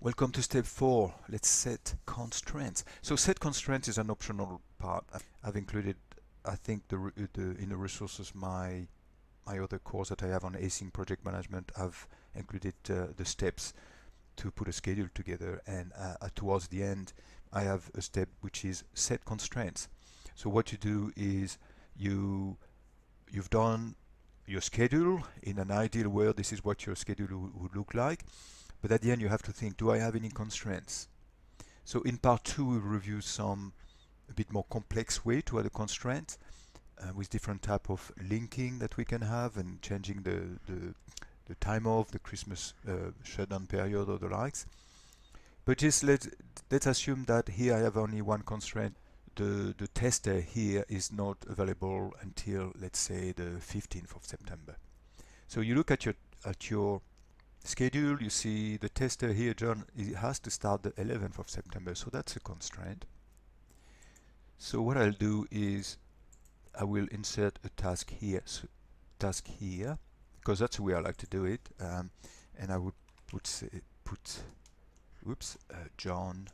Welcome to step 4. Let's set constraints. So set constraints is an optional part. I've included, I think, in the resources my other course that I have on async project management. I've included the steps to put a schedule together, and towards the end I have a step which is set constraints. So what you do is you've done your schedule. In an ideal world, this is what your schedule would look like. But at the end, you have to think, do I have any constraints? So in part 2, we review some a bit more complex way to add a constraint with different type of linking that we can have and changing the time of the Christmas shutdown period or the likes. But just let's assume that here I have only one constraint. The tester here is not available until, let's say, the 15th of September. So you look at your schedule, you see the tester here, John, it has to start the 11th of September, so that's a constraint. So what I'll do is I will insert a task here, because that's the way I like to do it, and I would put John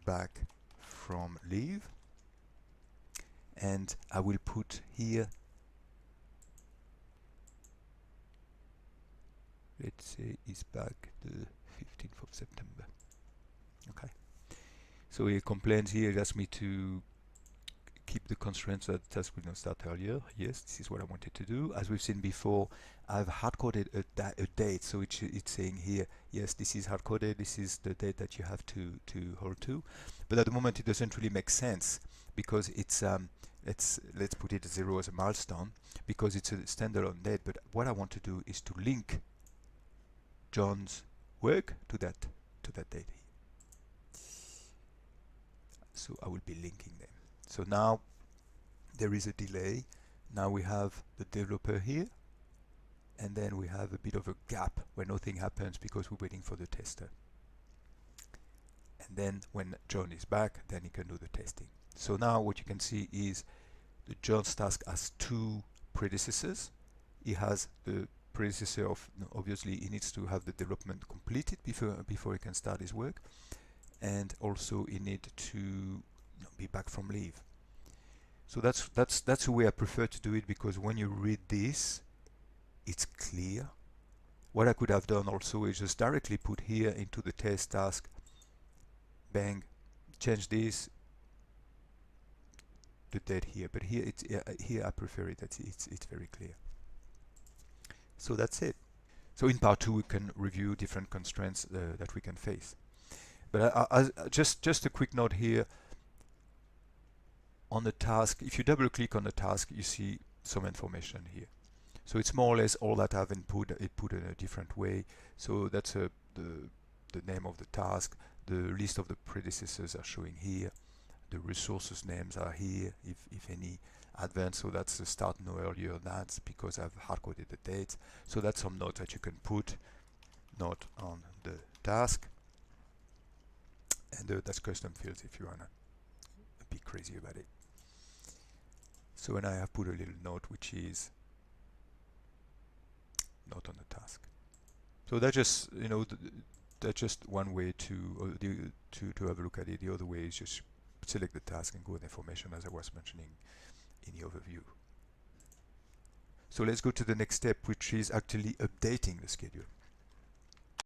back from leave, and I will put here, let's say he's back the 15th of September. Okay. So he complains here, he asks me to keep the constraints that the task will not start earlier. Yes, this is what I wanted to do. As we've seen before, I've hard-coded a date, so it's saying here, yes, this is hard-coded, this is the date that you have to hold to. But at the moment, it doesn't really make sense because it's let's put it 0 as a milestone because it's a standalone date. But what I want to do is to link John's work to that date. So I will be linking them. So now there is a delay. Now we have the developer here, and then we have a bit of a gap where nothing happens because we're waiting for the tester. And then when John is back, then he can do the testing. So now what you can see is the John's task has two predecessors. He has the predecessor of, obviously he needs to have the development completed before he can start his work, and also he needs to be back from leave. So that's the way I prefer to do it, because when you read this, it's clear. What I could have done also is just directly put here into the test task, bang, change this, the date here. But here here I prefer it that it's very clear. So that's it. So in part 2 we can review different constraints that we can face. But just a quick note here on the task. If you double click on the task, you see some information here. So it's more or less all that I've put in a different way. So that's the name of the task. The list of the predecessors are showing here. The resources names are here, if any advanced. So that's the start no earlier. That's because I've hard-coded the dates. So that's some notes that you can put note on the task. And that's custom fields if you wanna be crazy about it. So and I have put a little note which is not on the task. So that's just, you know, that's just one way to have a look at it. The other way is just select the task and go with information, as I was mentioning in the overview. So let's go to the next step, which is actually updating the schedule.